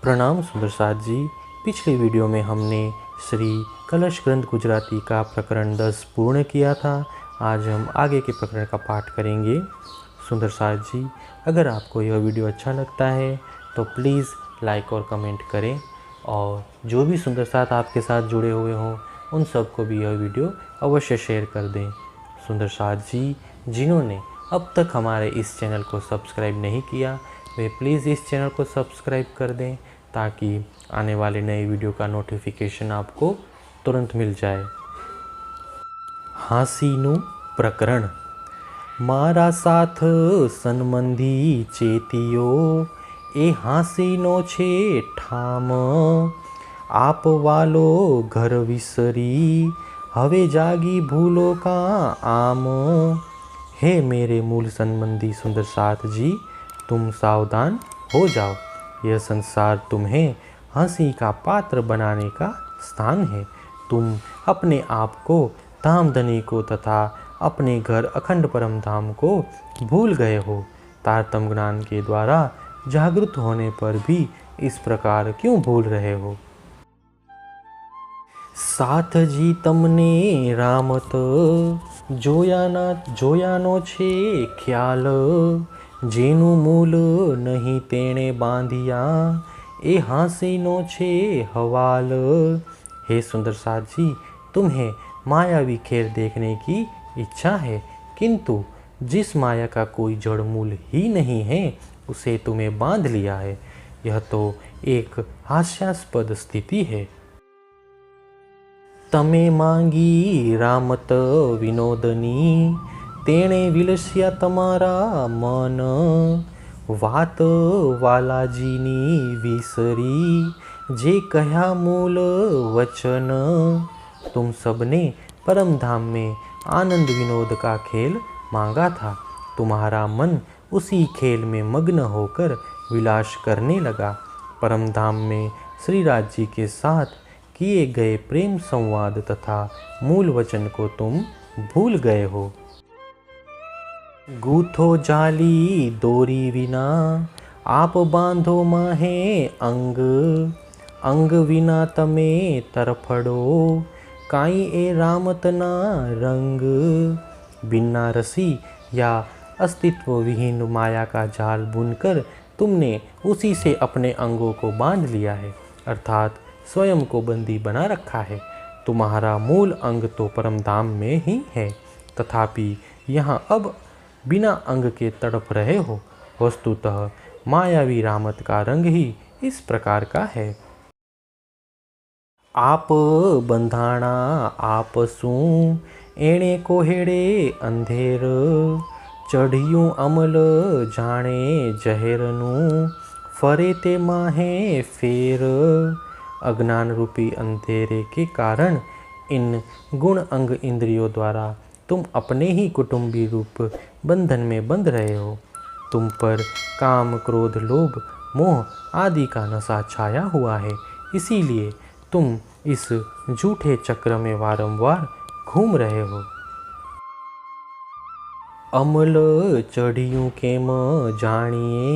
प्रणाम सुंदर साथ जी। पिछली वीडियो में हमने श्री कलश ग्रंथ गुजराती का प्रकरण 10 पूर्ण किया था। आज हम आगे के प्रकरण का पाठ करेंगे। सुंदर साथ जी, अगर आपको यह वीडियो अच्छा लगता है तो प्लीज़ लाइक और कमेंट करें, और जो भी सुंदर साथ आपके साथ जुड़े हुए हों उन सबको भी यह वीडियो अवश्य शेयर कर दें। सुंदर साथ जी, जिन्होंने अब तक हमारे इस चैनल को सब्सक्राइब नहीं किया, वे प्लीज़ इस चैनल को सब्सक्राइब कर दें ताकि आने वाले नए वीडियो का नोटिफिकेशन आपको तुरंत मिल जाए। हांसीનું પ્રકરણ। મારા સાથ સંબંધી ચેતિયો એ હાંસીનો છે ઠામ, આપવાલો ઘર વિસરી હવે જાગી ભૂલો કા આમ। हे मेरे मूल संबंधी सुंदर साथ जी, तुम सावधान हो जाओ। यह संसार तुम्हें हंसी का पात्र बनाने का स्थान है। तुम अपने आप को, धामधनी को तथा अपने घर अखंड परम धाम को भूल गए हो। तारतम्य ज्ञान के द्वारा जागृत होने पर भी इस प्रकार क्यों भूल रहे हो। साथ जी तमने रामत જોયાનો છે ખ્યાલ, જેનું મૂલ નહીં તેણે બાંધિયા એ હાંસીનો છે हवाल। हे सुंदर साथ जी, तुम्हें मायावी खेल देखने की इच्छा है, किंतु जिस माया का कोई जड़ मूल ही नहीं है उसे तुम्हें बांध लिया है। यह तो एक हास्यास्पद स्थिति है। तमे मांगी रामत विनोदनी, तेणे विलस्या तमारा मन, वात वालाजीनी विसरी जे कह्या मूल वचन। तुम सबने परम धाम में आनंद विनोद का खेल मांगा था। तुम्हारा मन उसी खेल में मग्न होकर विलास करने लगा। परम धाम में श्री राज जी के साथ किए गए प्रेम संवाद तथा मूल वचन को तुम भूल गए हो। गूथो जाली दोरी विना, आप बांधो माहे अंग, अंग विना तमे तरफड़ो, काई ए रामतना रंग। बिना रसी या अस्तित्व विहीन माया का जाल बुनकर तुमने उसी से अपने अंगों को बांध लिया है, अर्थात स्वयं को बंदी बना रखा है। तुम्हारा मूल अंग तो परम धाम में ही है, तथापि यहाँ अब बिना अंग के तड़प रहे हो। वस्तुतः मायावी रामत का रंग ही इस प्रकार का है। आप बंधाणा आपसू एणे कोहेड़े अंधेर, चढ़ियूं अमल जाने जहेरनू, फरे ते माहे फेर। अज्ञान रूपी अंधेरे के कारण इन गुण अंग इंद्रियों द्वारा तुम अपने ही कुटुंबी रूप बंधन में बंध रहे हो। तुम पर काम, क्रोध, लोभ, मोह आदि का नशा छाया हुआ है, इसीलिए तुम इस झूठे चक्र में वारंवार घूम रहे हो। अमल चढ़ियूं केम जानिए,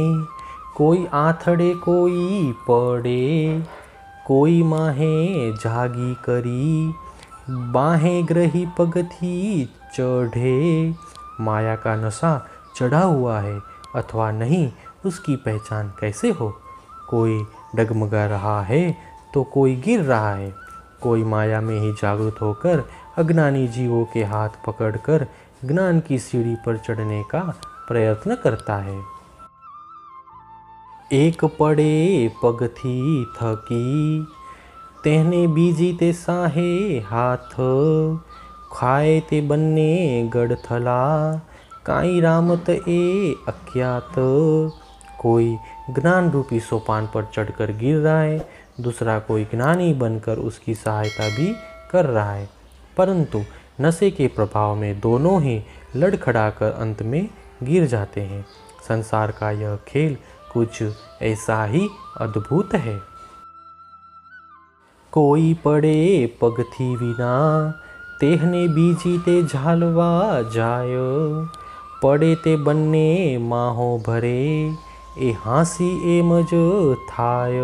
कोई आथड़े कोई पड़े, कोई माहे जागी करी, बाहें ग्रही पगथी चढ़े। माया का नशा चढ़ा हुआ है अथवा नहीं, उसकी पहचान कैसे हो। कोई डगमगा रहा है तो कोई गिर रहा है। कोई माया में ही जागृत होकर अज्ञानी जीवों के हाथ पकड़कर ज्ञान की सीढ़ी पर चढ़ने का प्रयत्न करता है। एक पड़े पगथी थकी, तेहने बीजी ते साहे हाथ, खाए ते बन्ने गढ़थला, काई रामत ए अज्ञात। कोई ज्ञान रूपी सोपान पर चढ़कर गिर रहा है, दूसरा कोई ज्ञानी बनकर उसकी सहायता भी कर रहा है, परंतु नशे के प्रभाव में दोनों ही लड़खड़ाकर अंत में गिर जाते हैं। संसार का यह खेल कुछ ऐसा ही अद्भुत है। कोई पड़े पगथी विना, तेहने बीजी ते झालवा जाय, पड़े ते बन्ने माहो भरे, ए हाँसी ए मज थाय।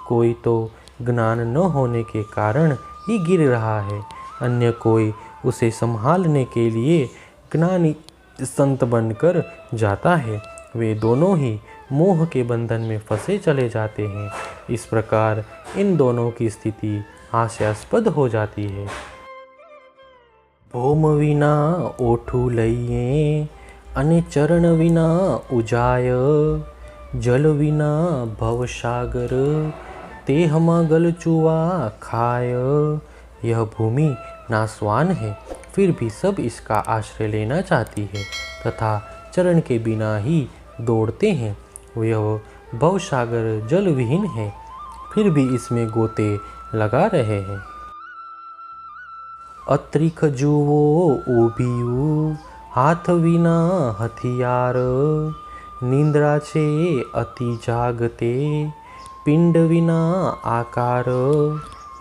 कोई तो ज्ञान न होने के कारण ही गिर रहा है, अन्य कोई उसे संभालने के लिए ज्ञानी संत बनकर जाता है। वे दोनों ही मोह के बंधन में फंसे चले जाते हैं। इस प्रकार इन दोनों की स्थिति हास्यास्पद हो जाती है। भौम विना ओठू लइए अने चरण विना उजाय। जल विना भवसागर तेहमा गलचुआ खाय। यह भूमि नासवान है, फिर भी सब इसका आश्रय लेना चाहती है तथा चरण के बिना ही दौड़ते हैं। यह भवसागर जल विहीन है, फिर भी इसमें गोते लगा रहे हैं। अत्रिख जुवो ऊभियु हाथ विना हथियार। निंद्रा छे अति जागते पिंड विना आकार।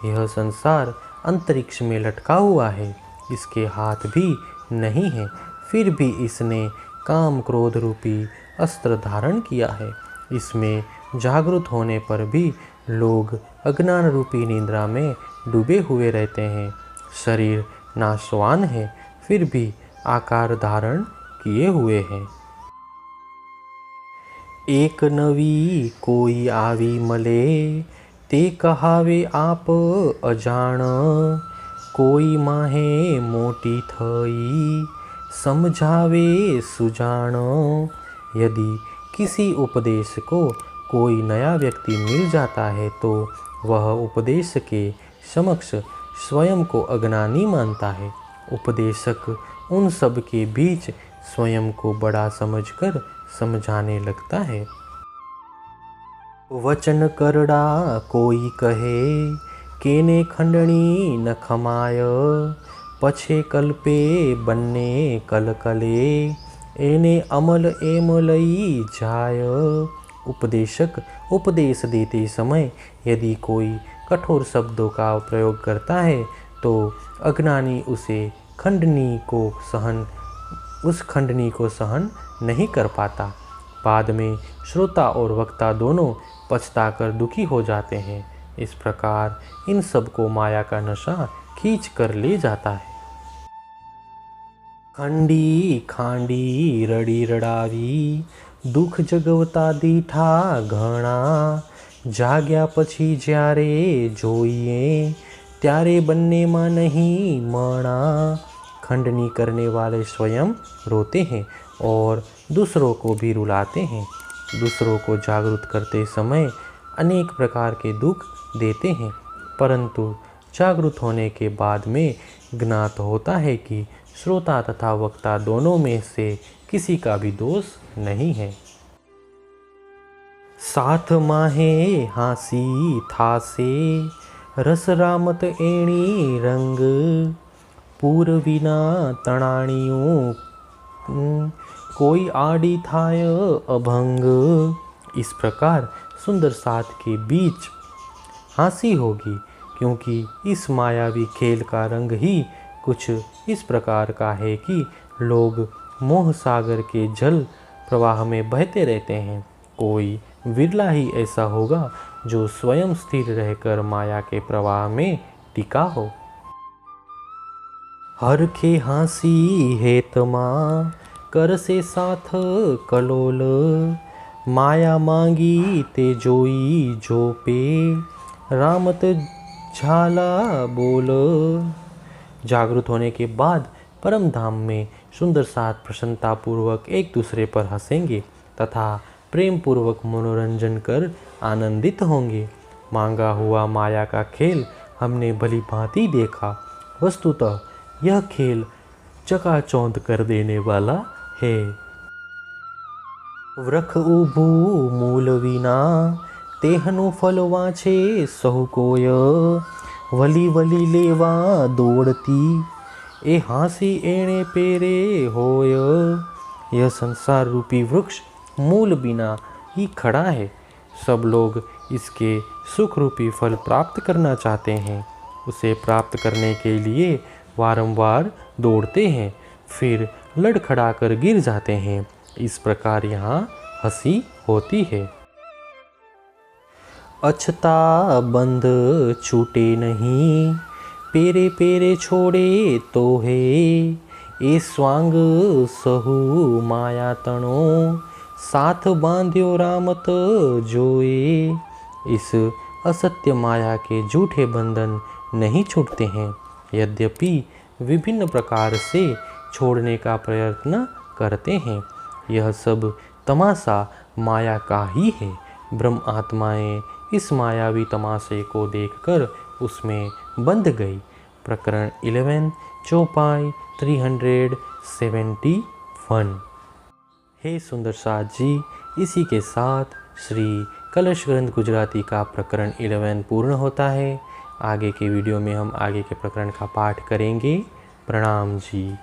यह संसार अंतरिक्ष में लटका हुआ है, इसके हाथ भी नहीं है, फिर भी इसने काम क्रोध रूपी अस्त्र धारण किया है। इसमें जागृत होने पर भी लोग अज्ञान रूपी निद्रा में डूबे हुए रहते हैं। शरीर नाशवान है, फिर भी आकार धारण किए हुए हैं। एक नवी कोई आवी मले ते कहावे आप अजाण। कोई माहे मोटी थई समझावे सुजान। यदि किसी उपदेश को कोई नया व्यक्ति मिल जाता है तो वह उपदेश के समक्ष स्वयं को अज्ञानी मानता है। उपदेशक उन सब के बीच स्वयं को बड़ा समझकर समझाने लगता है। वचन करड़ा कोई कहे केने खंडनी न खमाय। पछे कल्पे बन्ने कलकले एने अमल एमलई जाय। उपदेशक उपदेश देते समय यदि कोई कठोर शब्दों का प्रयोग करता है तो अज्ञानी उस खंडनी को सहन नहीं कर पाता। बाद में श्रोता और वक्ता दोनों पछताकर दुखी हो जाते हैं। इस प्रकार इन सब को माया का नशा खींच कर ले जाता है। खंडी खांडी रड़ी रड़ावी दुख जगवता दीठा घणा। जाग्या पछी ज्यारे जोइए त्यारे बनने में नहीं मणा। खंडनी करने वाले स्वयं रोते हैं और दूसरों को भी रुलाते हैं। दूसरों को जागरूक करते समय अनेक प्रकार के दुख देते हैं, परंतु जागरूक होने के बाद में ज्ञात होता है कि श्रोता तथा वक्ता दोनों में से किसी का भी दोष नहीं है। साथ माहे हासी थासे रस रामत एणी रंग। पूर्विना तणाणियों कोई आड़ी थाय अभंग। इस प्रकार सुंदर साथ के बीच हंसी होगी, क्योंकि इस मायावी खेल का रंग ही कुछ इस प्रकार का है कि लोग मोह सागर के जल प्रवाह में बहते रहते हैं। कोई विरला ही ऐसा होगा जो स्वयं स्थिर रहकर माया के प्रवाह में टिका हो। हर खे हासी हेतमा कर से साथ कलोल। माया मांगी ते जोई जो पे रामत झाला बोल। जागृत होने के बाद परम धाम में सुंदर साथ प्रसन्नता पूर्वक एक दूसरे पर हंसेंगे तथा प्रेम पूर्वक मनोरंजन कर आनंदित होंगे। मांगा हुआ माया का खेल हमने भली भांति देखा। वस्तुतः यह खेल चकाचौंध कर देने वाला है। वृख उभू मूल विना तेहनु फल वाछे सहु कोय। वली वली लेवा दौड़ती ए हासी एणे पेरे होय। यह संसार रूपी वृक्ष मूल बिना ही खड़ा है। सब लोग इसके सुख रूपी फल प्राप्त करना चाहते हैं। उसे प्राप्त करने के लिए वारंवार दौड़ते हैं, फिर लड़खड़ाकर गिर जाते हैं। इस प्रकार यहाँ हंसी होती है। अछता बंध छूटे नहीं, पेरे पेरे छोड़े तो है, ए स्वांग सहु माया तणो, साथ बांध्यो रामत जोए। इस असत्य माया के झूठे बंधन नहीं छूटते हैं, यद्यपि विभिन्न प्रकार से छोड़ने का प्रयत्न करते हैं। यह सब तमाशा माया का ही है। ब्रह्म आत्माएं इस मायावी तमाशे को देखकर उसमें बंध गई। प्रकरण 11 चौपाई 371। हे सुंदर साथ जी, इसी के साथ श्री कलश ग्रंथ गुजराती का प्रकरण 11 पूर्ण होता है। आगे के वीडियो में हम आगे के प्रकरण का पाठ करेंगे। प्रणाम जी।